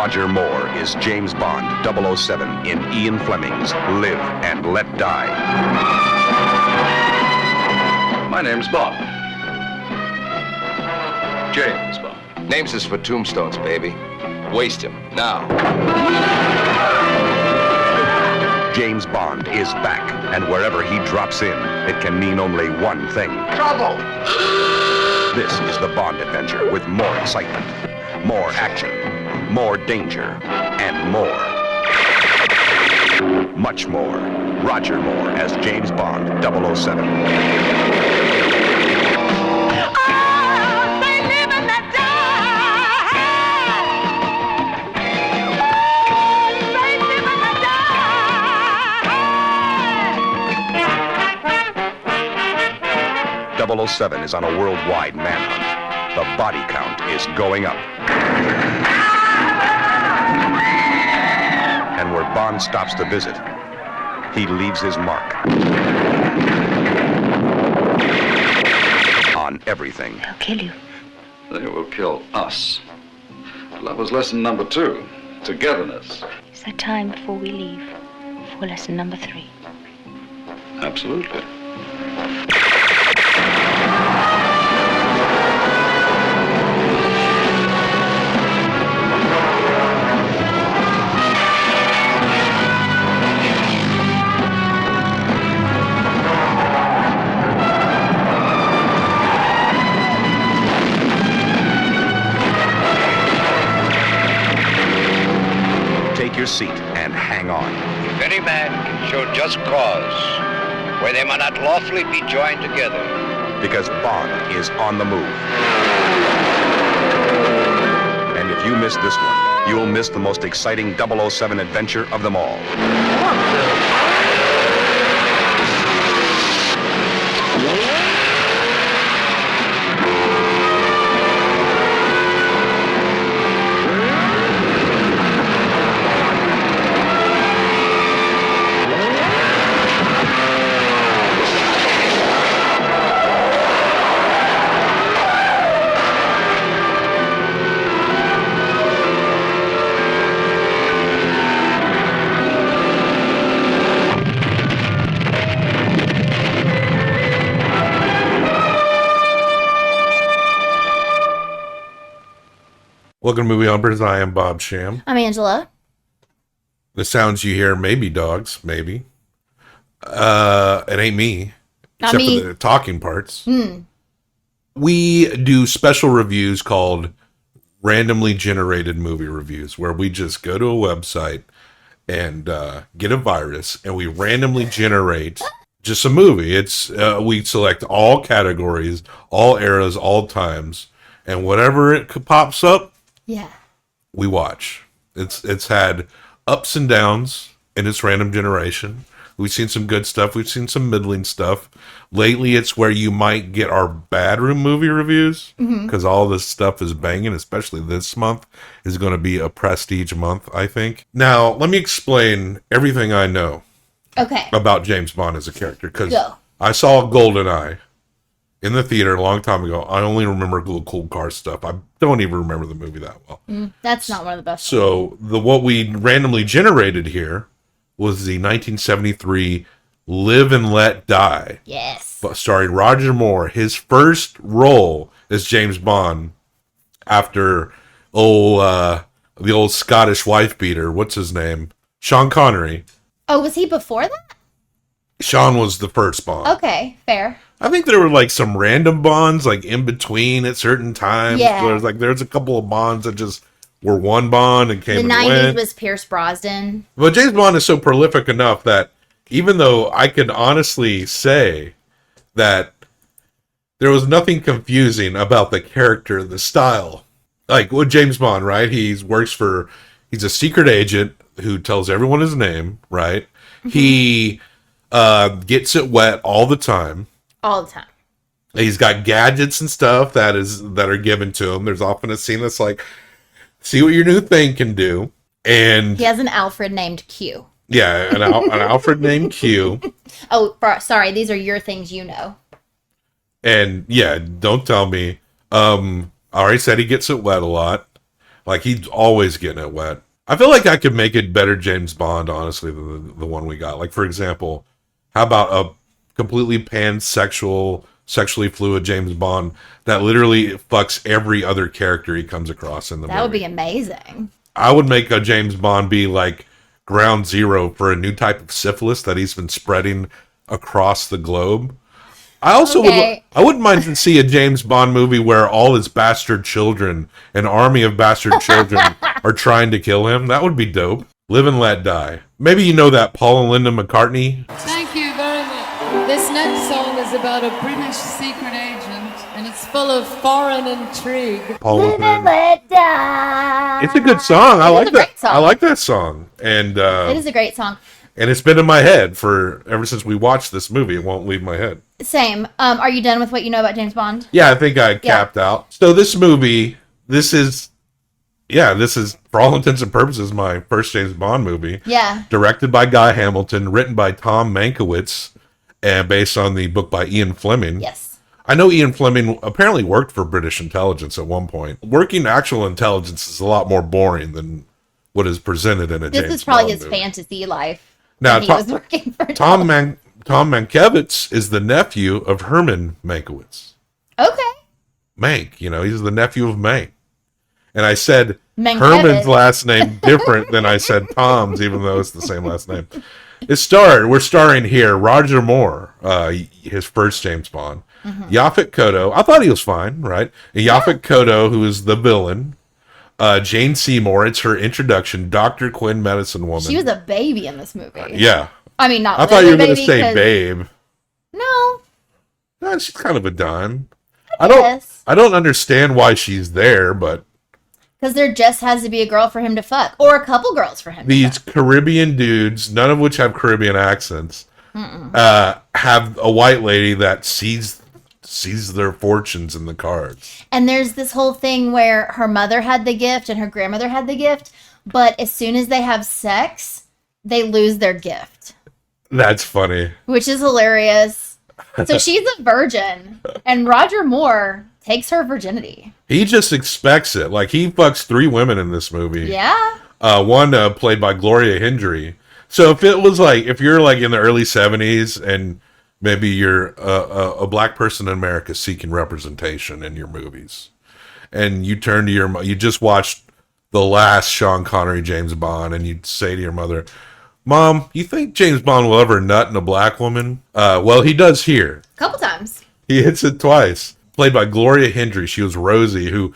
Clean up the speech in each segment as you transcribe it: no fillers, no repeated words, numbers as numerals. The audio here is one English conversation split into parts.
Roger Moore is James Bond 007 in Ian Fleming's Live and Let Die. My name's Bond. James Bond. Names is for tombstones, baby. Waste him, now. James Bond is back, and wherever he drops in, it can mean only one thing. Trouble! This is the Bond adventure with more excitement, more action, more danger, and more. Much more. Roger Moore as James Bond 007. .007 is on a worldwide manhunt. The body count is going up. And where Bond stops to visit, he leaves his mark. On everything. They'll kill you. They will kill us. Love was lesson number 2. Togetherness. Is there time before we leave for lesson number 3? Absolutely. Take your seat and hang on. If any man can show just cause where they might not lawfully be joined together. Because Bond is on the move. And if you miss this one, you'll miss the most exciting 007 adventure of them all. Welcome to Movie Humpers. I am Bob Sham. I'm Angela. The sounds you hear may be dogs, maybe. It ain't me. Not except me. for the talking parts. We do special reviews called randomly generated movie reviews, where we just go to a website and get a virus, and we randomly generate just a movie. It's we select all categories, all eras, all times, and whatever it pops up, Yeah. we watch. It's had ups and downs in its random generation. We've seen some good stuff. We've seen some middling stuff. Lately, it's where you might get our bad room movie reviews, because all this stuff is banging, especially this month is going to be a prestige month, I think. Now, let me explain everything I know Okay. about James Bond as a character, because Go. I saw Goldeneye in the theater a long time ago. I only remember little cool car stuff. I don't even remember the movie that well. That's not one of the best. So what we randomly generated here was the 1973 Live and Let Die, Yes. starring Roger Moore. His first role as James Bond after the old Scottish wife beater. What's his name? Sean Connery. Oh, was he before that? Sean was the first Bond. Okay, fair. I think there were like some random Bonds like in between at certain times. Yeah. There's a couple of Bonds that just were one Bond and came The and 90s went. was Pierce Brosnan. But James Bond is so prolific enough that even though I could honestly say that there was nothing confusing about the character, the style. Like with James Bond, right? He's a secret agent who tells everyone his name, right? He gets it wet all the time. All the time. He's got gadgets and stuff that are given to him. There's often a scene that's like, see what your new thing can do. And He has an Alfred named Q. yeah, an Alfred named Q. Oh, sorry. These are your things you know. And yeah, don't tell me. I already said he gets it wet a lot. Like, he's always getting it wet. I feel like I could make a better James Bond, honestly, than the one we got. Like, for example, how about a completely pansexual, sexually fluid James Bond that literally fucks every other character he comes across in the movie? That would be amazing. I would make a James Bond be like ground zero for a new type of syphilis that he's been spreading across the globe. I also I wouldn't mind to see a James Bond movie where all his bastard children, an army of bastard children, are trying to kill him. That would be dope. Live and Let Die. Maybe you know that Paul and Linda McCartney. Thank you very much. This next song is about a British secret agent, and it's full of foreign intrigue. Live and Let Die. It's a good song. I like that. Great song. I like that song, and It is a great song. and it's been in my head for ever since we watched this movie. It won't leave my head. Same. Are you done with what you know about James Bond? Yeah, I think I capped out. So this movie, this is for all intents and purposes my first James Bond movie. Yeah. Directed by Guy Hamilton, written by Tom Mankiewicz, and based on the book by Ian Fleming. Yes. I know Ian Fleming apparently worked for British intelligence at one point. Working actual intelligence is a lot more boring than what is presented in a James Bond movie. This is probably his fantasy life. Now, He was working for Tom Mankiewicz is the nephew of Herman Mankiewicz. Okay. Mank, he's the nephew of Mank. And I said Mankiewicz. Herman's last name different than I said Tom's, even though it's the same last name. We're starring here Roger Moore, his first James Bond. Mm-hmm. Yaphet Kotto, I thought he was fine, right? And Yaphet Kotto, who is the villain. Jane Seymour, it's her introduction. Dr. Quinn, medicine woman. She was a baby in this movie. Yeah. I mean, not I thought you were going to baby, say babe. No. No, she's kind of a dime. I don't understand why she's there, but because there just has to be a girl for him to fuck, or a couple girls for him. These Caribbean dudes, none of which have Caribbean accents, have a white lady that sees their fortunes in the cards. And there's this whole thing where her mother had the gift and her grandmother had the gift, but as soon as they have sex, they lose their gift. That's funny. Which is hilarious. So she's a virgin, and Roger Moore takes her virginity. He just expects it. Like, he fucks 3 women in this movie. Yeah. One played by Gloria Hendry. So if you're like in the early 70s and maybe you're a black person in America seeking representation in your movies, and you turn to you just watched the last Sean Connery James Bond, and you say to your mother, Mom, you think James Bond will ever nut in a black woman? Well, he does here. A couple times. He hits it twice. Played by Gloria Hendry. She was Rosie, who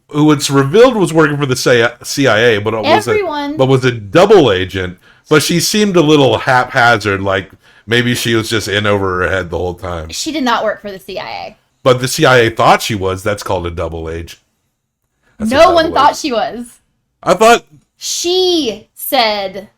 it's revealed was working for the CIA, but was a double agent. But she seemed a little haphazard, like maybe she was just in over her head the whole time. She did not work for the CIA. But the CIA thought she was. That's called a double agent. No one thought she was. I thought she said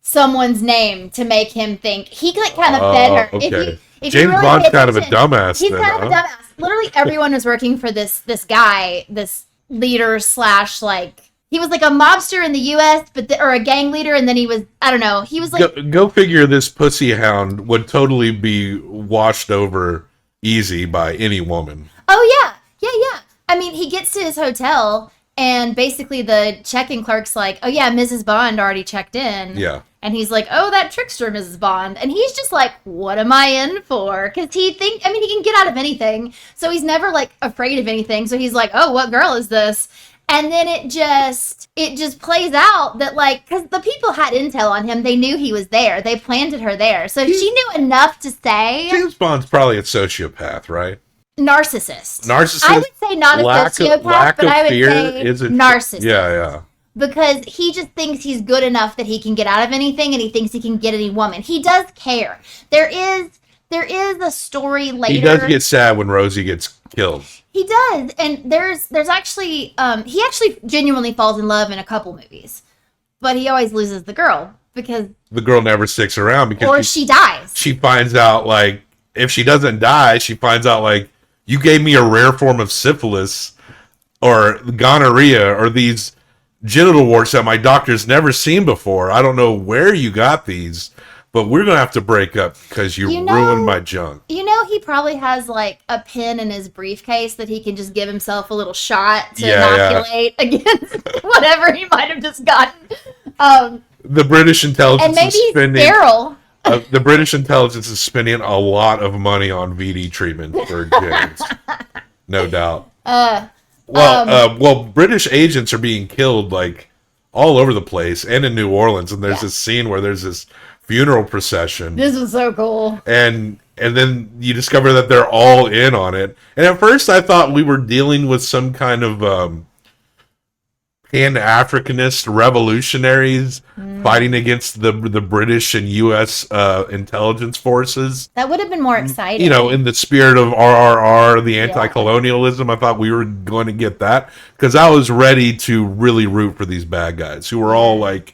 someone's name to make him think. He kind of fed her. Okay. If James really Bond's kind of a dumbass. He's kind of a dumbass. Literally everyone was working for this guy, this leader / like, he was like a mobster in the U.S., or a gang leader, and then he was, I don't know, he was like... Go figure this pussy hound would totally be washed over easy by any woman. Oh, yeah. Yeah. I mean, he gets to his hotel, and basically the check-in clerk's like, oh, yeah, Mrs. Bond already checked in. Yeah. And he's like, oh, that trickster, Mrs. Bond. And he's just like, what am I in for? Because he can get out of anything. So he's never, like, afraid of anything. So he's like, oh, what girl is this? And then it just plays out that, like, because the people had intel on him. They knew he was there. They planted her there. So she knew enough to say... James Bond's probably a sociopath, right? Narcissist. I would say not a sociopath, but I would say narcissist. Yeah. Because he just thinks he's good enough that he can get out of anything, and he thinks he can get any woman. He does care. There is a story later. He does get sad when Rosie gets killed. He does, and there's actually he actually genuinely falls in love in a couple movies, but he always loses the girl because the girl never sticks around because she dies. She finds out, like, if she doesn't die, she finds out, like, you gave me a rare form of syphilis or gonorrhea or these genital warts that my doctor's never seen before. I don't know where you got these, but we're gonna have to break up because you ruined my junk. You know, he probably has like a pin in his briefcase that he can just give himself a little shot to inoculate against whatever he might have just gotten. The British intelligence And maybe is spending. he's sterile. The British intelligence is spending a lot of money on VD treatment for James, no doubt. Well, British agents are being killed like all over the place, and in New Orleans. And there's this scene where there's this funeral procession. This was so cool. And then you discover that they're all in on it. And at first, I thought we were dealing with some kind of Pan-Africanist revolutionaries fighting against the British and U.S. Intelligence forces. That would have been more exciting. You know, in the spirit of RRR, the anti-colonialism, I thought we were going to get that. Because I was ready to really root for these bad guys who were all like,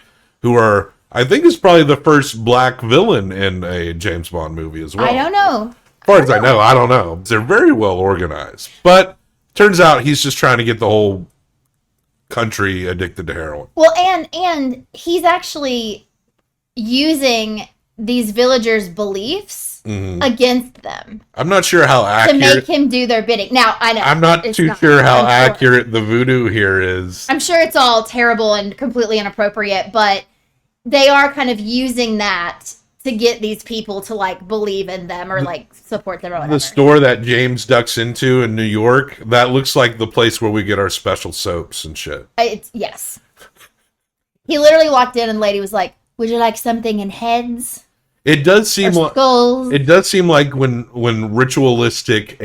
I think it's probably the first black villain in a James Bond movie as well. I don't know. As far as I know, I don't know. They're very well organized. But turns out he's just trying to get the whole country addicted to heroin. Well, and he's actually using these villagers' beliefs against them. I'm not sure how accurate to make him do their bidding. Now, I know I'm not too sure how accurate the voodoo here is. I'm sure it's all terrible and completely inappropriate, but they are kind of using that to get these people to like believe in them or like support them or whatever. The store that James ducks into in New York, that looks like the place where we get our special soaps and shit. Yes. He literally walked in and the lady was like, "Would you like something in heads?" It does seem like skulls? It does seem like when ritualistic,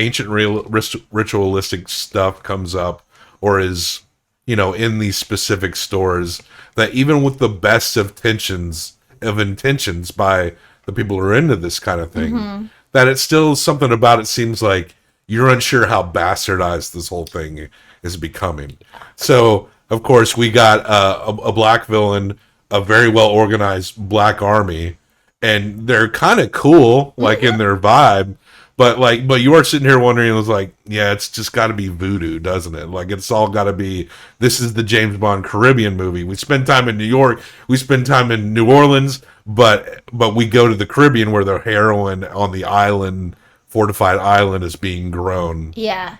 ritualistic stuff comes up or is, you know, in these specific stores, that even with the best of intentions by the people who are into this kind of thing, that it's still something about it seems like you're unsure how bastardized this whole thing is becoming. So, of course, we got a black villain, a very well organized black army, and they're kind of cool, like in their vibe. But you are sitting here wondering, it was like, yeah, it's just got to be voodoo, doesn't it? Like, it's all got to be, this is the James Bond Caribbean movie. We spend time in New York, we spend time in New Orleans, but we go to the Caribbean where the heroin on the island, fortified island, is being grown. Yeah.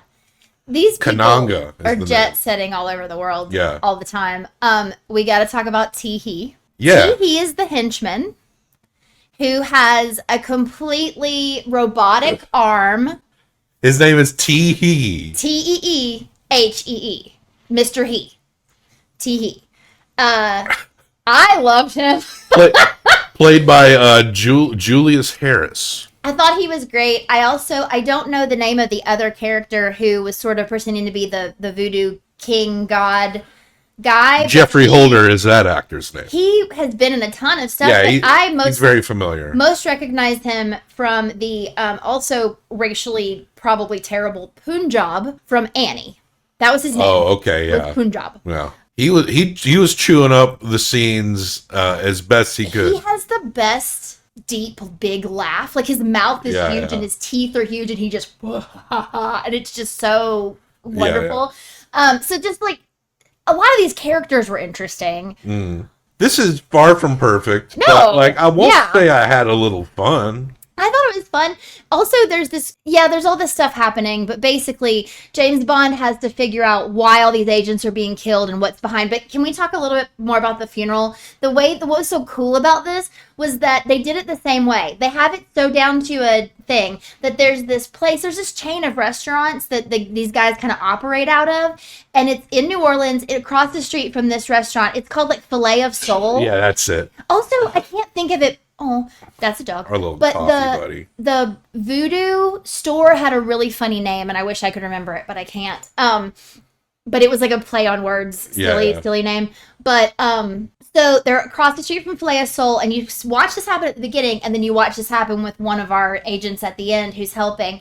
These people Kananga are jet setting all over the world all the time. We got to talk about Teehee. Yeah. Teehee is the henchman who has a completely robotic arm. His name is Teehee. Teehee. Mr. He. Teehee. I loved him. Played by Julius Harris. I thought he was great. I don't know the name of the other character who was sort of pretending to be the voodoo king god guy. Jeffrey Holder is that actor's name. He has been in a ton of stuff. Yeah, he's very familiar. Most recognized him from the also racially probably terrible Punjab from Annie. That was his name. Oh, okay, yeah. Punjab. Yeah. He was chewing up the scenes as best he could. He has the best deep big laugh. Like his mouth is huge and his teeth are huge and he just and it's just so wonderful. So just like a lot of these characters were interesting. This is far from perfect. No, but like I won't say I had a little fun. I thought it was fun. Also, there's all this stuff happening, but basically James Bond has to figure out why all these agents are being killed and what's behind. But can we talk a little bit more about the funeral? What was so cool about this was that they did it the same way. They have it so down to a thing that there's this chain of restaurants that these guys kind of operate out of, and it's in New Orleans, across the street from this restaurant. It's called like Filet of Soul. Yeah, that's it. Also, I can't think of it. Oh, that's a dog. Our little coffee buddy. The voodoo store had a really funny name, and I wish I could remember it, but I can't. But it was like a play on words, silly name. But so they're across the street from Filet of Soul, and you watch this happen at the beginning, and then you watch this happen with one of our agents at the end who's helping,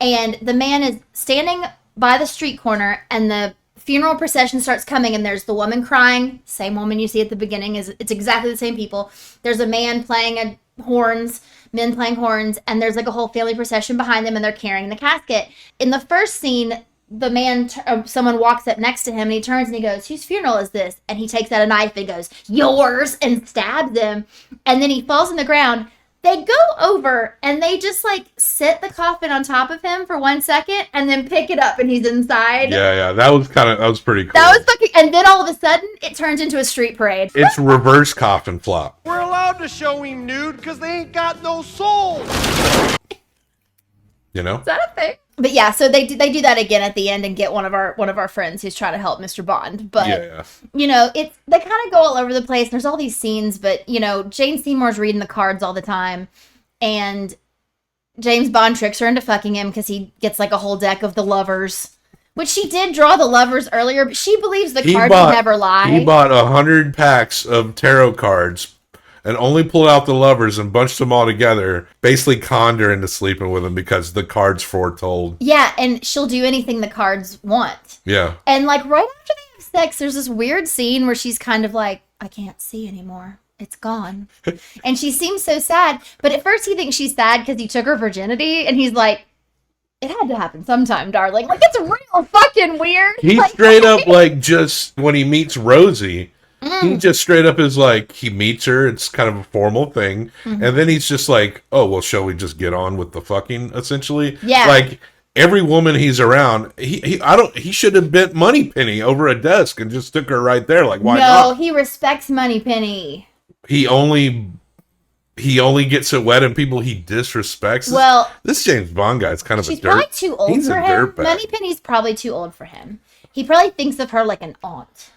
and the man is standing by the street corner, and the funeral procession starts coming, and there's the woman crying, same woman you see at the beginning, it's exactly the same people. There's a man playing horns, men playing horns, and there's like a whole family procession behind them, and they're carrying the casket. In the first scene, the man, someone walks up next to him, and he turns and he goes, "Whose funeral is this?" And he takes out a knife and goes, "Yours," and stabs him, and then he falls on the ground. They go over and they just like sit the coffin on top of him for 1 second and then pick it up and he's inside. Yeah, that was pretty cool. That was fucking, and then all of a sudden it turns into a street parade. It's reverse coffin flop. We're allowed to show him nude because they ain't got no soul. You know? Is that a thing? But yeah, so they do that again at the end and get one of our friends who's trying to help Mr. Bond. But you know, they kind of go all over the place. There's all these scenes, but you know, Jane Seymour's reading the cards all the time, and James Bond tricks her into fucking him because he gets like a whole deck of the lovers, which she did draw the lovers earlier, but she believes the cards will never lie. He bought 100 packs of tarot cards and only pulled out the lovers and bunched them all together, basically conned her into sleeping with him because the cards foretold. Yeah, and she'll do anything the cards want. Yeah. And like right after they have sex, there's this weird scene where she's kind of like, I can't see anymore. It's gone. And she seems so sad. But at first he thinks she's sad because he took her virginity. And he's like, it had to happen sometime, darling. Like, it's real fucking weird. He like, straight up, like, just, when he meets Rosie, he just straight up is like, he meets her, it's kind of a formal thing, and then he's just like, oh, well, shall we just get on with the fucking, essentially? Yeah. Like, every woman he's around, he should have bent Moneypenny over a desk and just took her right there. Like, why not? No, he respects Moneypenny. He only gets it wet and people he disrespects. Well, this James Bond guy is kind of she's probably too old for him. Dirtbag. Moneypenny's probably too old for him. He probably thinks of her like an aunt.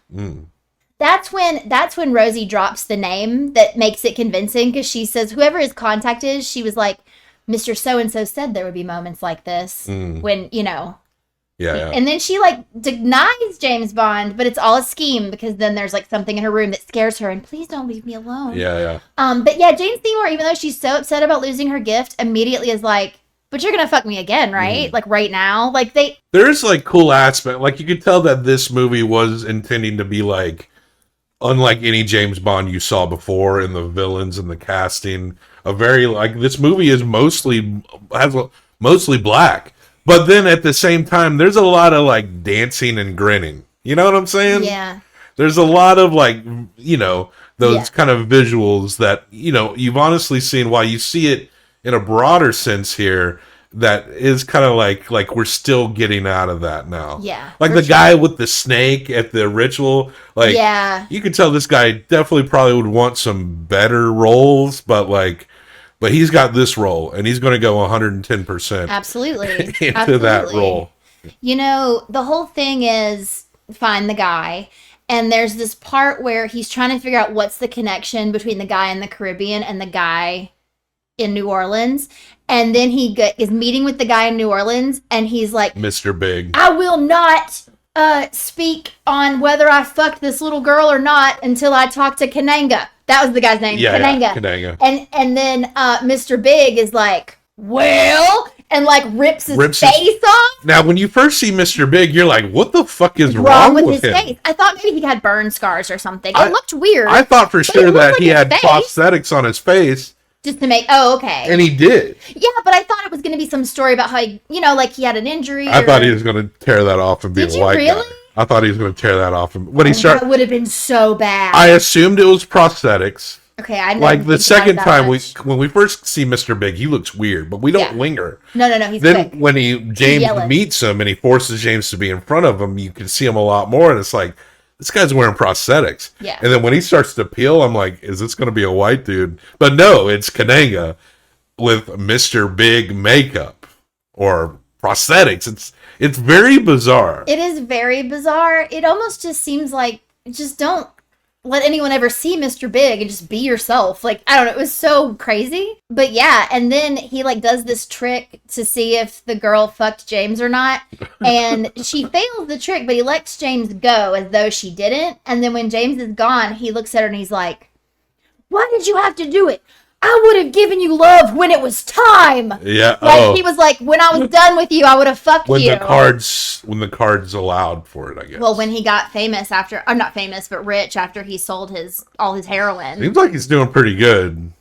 That's when Rosie drops the name that makes it convincing, because she says whoever his contact is, she was like, Mr. So-and-so said there would be moments like this when, you know. Yeah. And then she like denies James Bond, but it's all a scheme because then there's like something in her room that scares her and please don't leave me alone. Yeah. But yeah, Jane Seymour, even though she's so upset about losing her gift, immediately is like, but you're gonna fuck me again, right? Like right now. Like there's like cool aspect. Like you could tell that this movie was intending to be like unlike any James Bond you saw before in the villains and the casting. A very like this movie is mostly black. But then at the same time, there's a lot of like dancing and grinning. You know what I'm saying? Yeah. There's a lot of like, you know, those kind of visuals that, you know, you've honestly seen while you see it in a broader sense here. That is kind of like we're still getting out of that now. Yeah. Like the guy with the snake at the ritual. Like, you could tell this guy definitely probably would want some better roles, but he's got this role and he's going to go 110%. Absolutely. into that role. You know, the whole thing is find the guy. And there's this part where he's trying to figure out what's the connection between the guy in the Caribbean and the guy in New Orleans. And then he is meeting with the guy in New Orleans, and he's like, Mr. Big, I will not speak on whether I fucked this little girl or not until I talk to Kananga. That was the guy's name, Kananga. Yeah, Kananga. And then Mr. Big is like, well, and like rips his face off. Now, when you first see Mr. Big, you're like, what the fuck is wrong with his him? face? I thought maybe he had burn scars or something. It looked weird. I thought for sure that he had prosthetics on his face. Just to make, okay. And he did. Yeah, but I thought it was going to be some story about how, like he had an injury. I thought he was going to tear that off and be a white guy. I thought he was going to tear that off. And when he started, that would have been so bad. I assumed it was prosthetics. Okay, I know. Like the second time when we first see Mr. Big, he looks weird, but we don't linger. No, he's then quick. When James meets him and he forces James to be in front of him, you can see him a lot more, and it's like, this guy's wearing prosthetics. Yeah. And then when he starts to peel, I'm like, is this going to be a white dude? But no, it's Kananga with Mr. Big makeup or prosthetics. It's very bizarre. It is very bizarre. It almost just seems like, just don't let anyone ever see Mr. Big and just be yourself. Like, I don't know. It was so crazy. But yeah, and then he like does this trick to see if the girl fucked James or not. And she fails the trick, but he lets James go as though she didn't. And then when James is gone, he looks at her and he's like, why did you have to do it? I would have given you love when it was time. Yeah. Like he was like, when I was done with you, I would have fucked you. When the cards allowed for it, I guess. Well, when he got famous after, or not famous, but rich after he sold all his heroin. Seems like he's doing pretty good.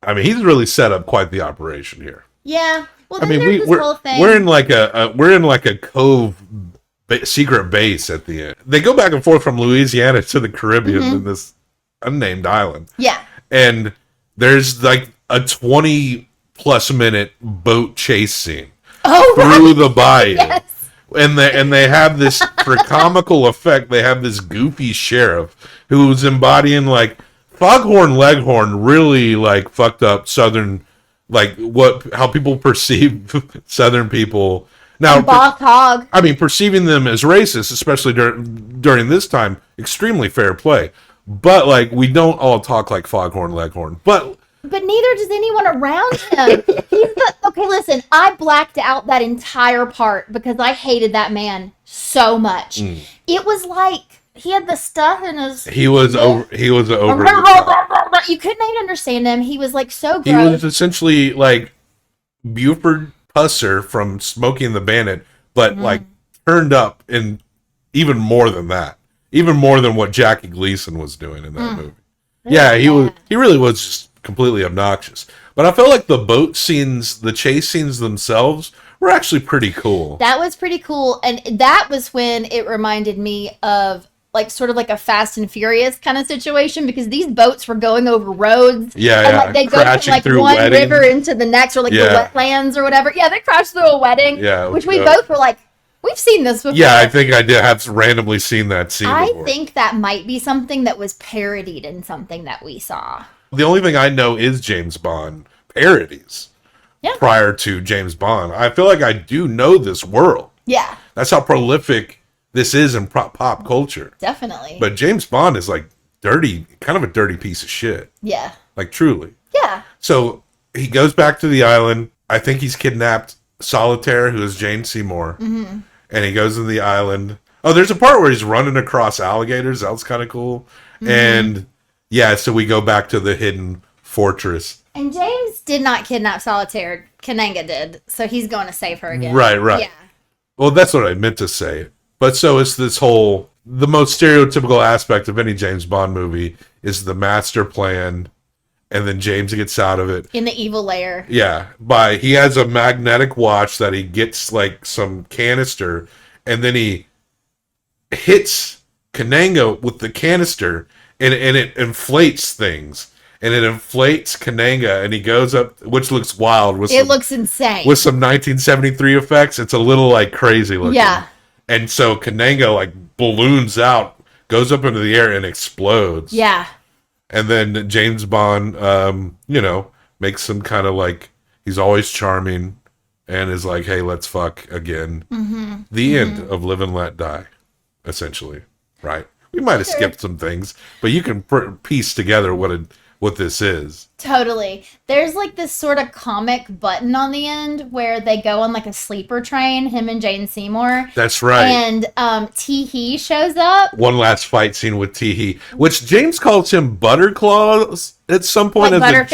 I mean, he's really set up quite the operation here. Yeah. Well, then there's this whole thing. We're in like a cove secret base at the end. They go back and forth from Louisiana to the Caribbean in this unnamed island. Yeah. And there's like a 20+ minute boat chase scene through the bayou. Yes. And they have this, for comical effect, they have this goofy sheriff who's embodying, like, Foghorn Leghorn really, like, fucked up Southern, like, how people perceive Southern people. Now, Boss Hogg. I mean, perceiving them as racist, especially during this time, extremely fair play. But, like, we don't all talk like Foghorn Leghorn. But neither does anyone around him. Okay, listen, I blacked out that entire part because I hated that man so much. It was like he had the stuff in his... He was over the top. You couldn't even understand him. He was, like, so gross. He was essentially, like, Buford Pusser from Smokey and the Bandit, but, like, turned up in even more than that. Even more than what Jackie Gleason was doing in that movie. Yeah, he really was just completely obnoxious. But I feel like the boat scenes, the chase scenes themselves were actually pretty cool. That was pretty cool. And that was when it reminded me of, like, sort of like a Fast and Furious kind of situation, because these boats were going over roads. Yeah, and, like, they go from, like, one river into the next, or, like, the wetlands or whatever. Yeah, they crashed through a wedding. Yeah, which we both were like, we've seen this before. Yeah, I think I did have randomly seen that scene before. I think that might be something that was parodied in something that we saw. The only thing I know is James Bond parodies. Yeah. Prior to James Bond, I feel like I do know this world. Yeah. That's how prolific this is in pop culture. Definitely. But James Bond is, like, dirty, kind of a dirty piece of shit. Yeah. Like, truly. Yeah. So he goes back to the island. I think he's kidnapped Solitaire, who is Jane Seymour. Mm-hmm. And he goes to the island. Oh, there's a part where he's running across alligators. That was kind of cool. Mm-hmm. And yeah, so we go back to the hidden fortress. And James did not kidnap Solitaire. Kananga did. So he's going to save her again. Right. Yeah. Well, that's what I meant to say. But so it's this whole, the most stereotypical aspect of any James Bond movie is the master plan, and then James gets out of it. In the evil lair. Yeah. He has a magnetic watch that he gets, like, some canister, and then he hits Kananga with the canister, and it inflates things. And it inflates Kananga, and he goes up, which looks wild. It looks insane. With some 1973 effects. It's a little, like, crazy looking. Yeah. And so Kananga, like, balloons out, goes up into the air, and explodes. Yeah. And then James Bond, makes some kind of, like, he's always charming, and is like, hey, let's fuck again. Mm-hmm. The end of Live and Let Die, essentially. Right? We might have skipped some things, but you can piece together what this is. Totally. There's, like, this sort of comic button on the end where they go on, like, a sleeper train, him and Jane Seymour. That's right. And Tee-Hee shows up. One last fight scene with Tee-Hee, which James calls him Butterclaws at some point, like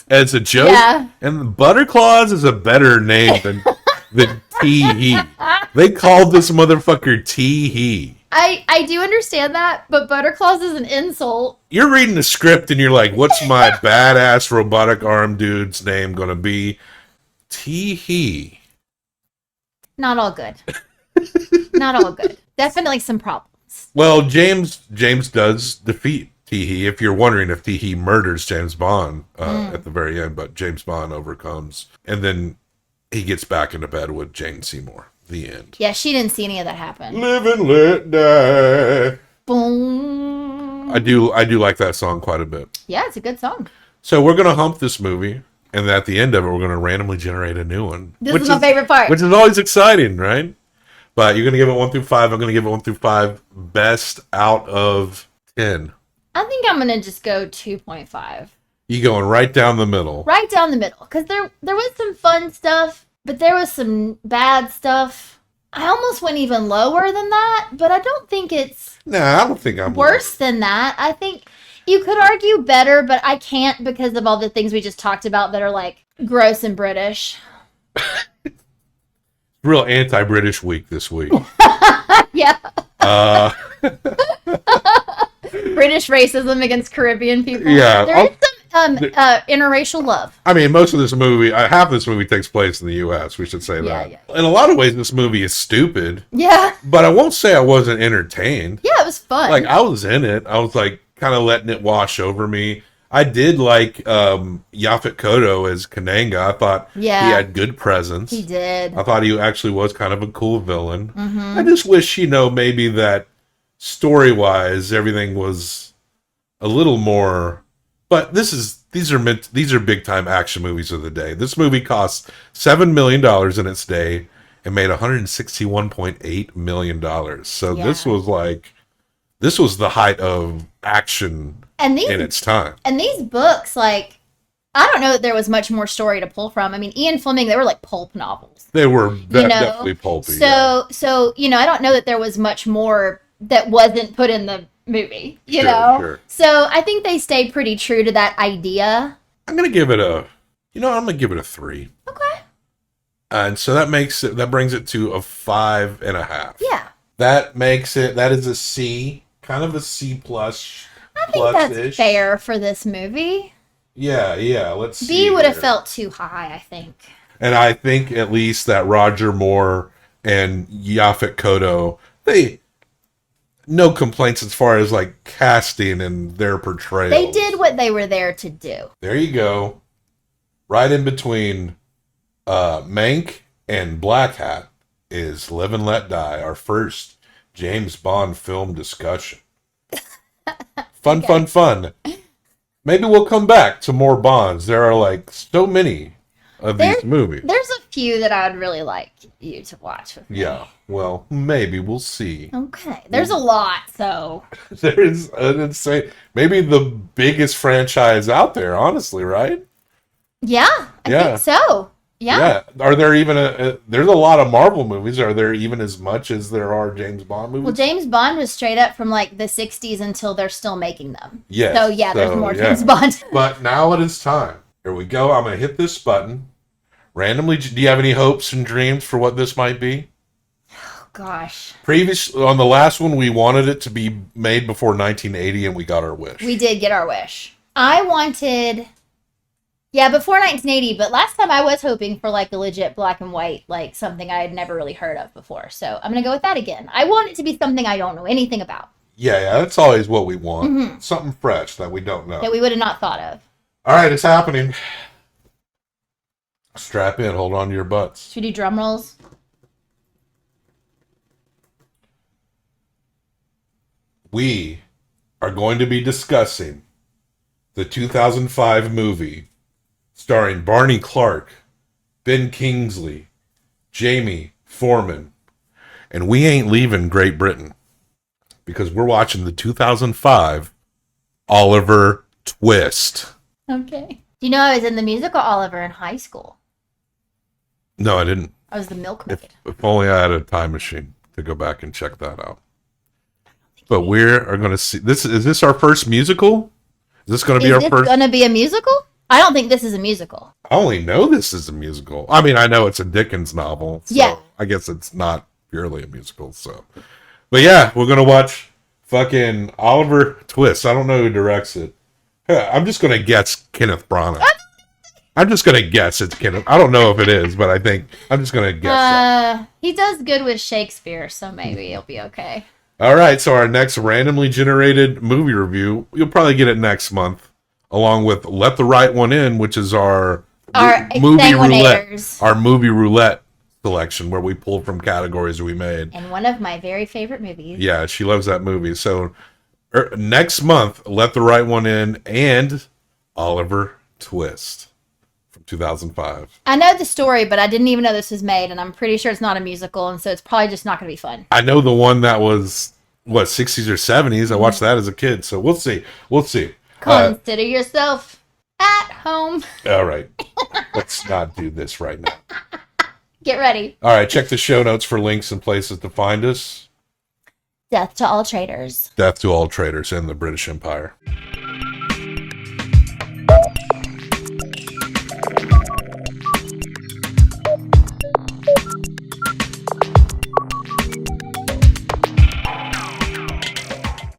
as a joke. Yeah. And Butterclaws is a better name than Tee-Hee. They called this motherfucker Tee-Hee. I do understand that, but Butterclaws is an insult. You're reading the script and you're like, what's my badass robotic arm dude's name gonna be? Tee-Hee. Not all good. Not all good. Definitely some problems. Well, James does defeat Tee-Hee, if you're wondering if Tee-Hee murders James Bond at the very end, but James Bond overcomes. And then he gets back into bed with Jane Seymour. The end. Yeah, she didn't see any of that happen. Live and let die. Boom. I do like that song quite a bit. Yeah, it's a good song. So we're going to hump this movie, and at the end of it, we're going to randomly generate a new one. This is my favorite part. Which is always exciting, right? But you're going to give it 1 through 5. I'm going to give it 1 through 5. Best out of 10. I think I'm going to just go 2.5. You going right down the middle. Right down the middle. Because there was some fun stuff. But there was some bad stuff. I almost went even lower than that, but I don't think it's... Nah, I don't think I'm worse than that. I think you could argue better, but I can't because of all the things we just talked about that are, like, gross and British. Real anti-British week this week. Yeah. British racism against Caribbean people. Yeah. There is some interracial love. I mean, most of this movie, half this movie takes place in the U.S., we should say that. Yeah. In a lot of ways, this movie is stupid. Yeah. But I won't say I wasn't entertained. Yeah, it was fun. Like, I was in it. I was, like, kind of letting it wash over me. I did like Yaphet Kotto as Kananga. I thought he had good presence. He did. I thought he actually was kind of a cool villain. Mm-hmm. I just wish, maybe that story-wise, everything was a little more. But these are big-time action movies of the day. This movie cost $7 million in its day and made $161.8 million. So this was the height of action in its time. And these books, like, I don't know that there was much more story to pull from. I mean, Ian Fleming, they were like pulp novels. They were definitely pulpy. So, I don't know that there was much more that wasn't put in the movie, you know? Sure. So I think they stayed pretty true to that idea. I'm going to give it a 3. Okay. And so that brings it to a 5.5. Yeah. That is a C, kind of a C plus. I think that's fair for this movie. Yeah, let's see. B would have felt too high, I think. And I think at least that Roger Moore and Yaphet Kotto, no complaints as far as like casting and their portrayal. They did what they were there to do. There you go. Right in between Mank and Black Hat is Live and Let Die, our first James Bond film discussion. Fun. Maybe we'll come back to more Bonds. There are like so many of these movies. There's a few that I would really like you to watch with me. Yeah, well, maybe we'll see. Okay, there's a lot, so. There's an insane, maybe the biggest franchise out there, honestly, right? Yeah, I think so. Yeah. Are there even there's a lot of Marvel movies. Are there even as much as there are James Bond movies? Well, James Bond was straight up from like the 60s until they're still making them. Yes. So there's more James Bond. But now it is time. Here we go. I'm going to hit this button. Randomly, do you have any hopes and dreams for what this might be? Oh, gosh. On the last one, we wanted it to be made before 1980, and we got our wish. We did get our wish. I wanted... Yeah, before 1980, but last time I was hoping for like a legit black and white, like something I had never really heard of before. So I'm going to go with that again. I want it to be something I don't know anything about. Yeah, that's always what we want. Mm-hmm. Something fresh that we don't know. That we would have not thought of. All right, it's happening. Strap in, hold on to your butts. Should we do drum rolls? We are going to be discussing the 2005 movie starring Barney Clark, Ben Kingsley, Jamie Foreman, and we ain't leaving Great Britain because we're watching the 2005 Oliver Twist. Okay. Do you know I was in the musical Oliver in high school? No, I didn't. I was the milkmaid. If only I had a time machine to go back and check that out. But we are going to see this. Is this our first musical? Is this going to be our first? Is this going to be a musical? I don't think this is a musical. I only know this is a musical. I mean, I know it's a Dickens novel. So yeah. I guess it's not purely a musical. So, but yeah, we're going to watch fucking Oliver Twist. I don't know who directs it. I'm just going to guess Kenneth Branagh. I'm just going to guess it's Kenneth. I don't know if it is, but I'm just going to guess that. He does good with Shakespeare, so maybe it'll be okay. All right, so our next randomly generated movie review, you'll probably get it next month, along with Let the Right One In, which is our movie roulette selection, where we pull from categories we made. And one of my very favorite movies. Yeah, she loves that movie. So next month, Let the Right One In and Oliver Twist from 2005. I know the story, but I didn't even know this was made, and I'm pretty sure it's not a musical, and so it's probably just not going to be fun. I know the one that was, 60s or 70s. I watched that as a kid, so we'll see. Consider yourself at home. All right. Let's not do this right now. Get ready. All right, check the show notes for links and places to find us. Death to all traitors. Death to all traitors in the British Empire.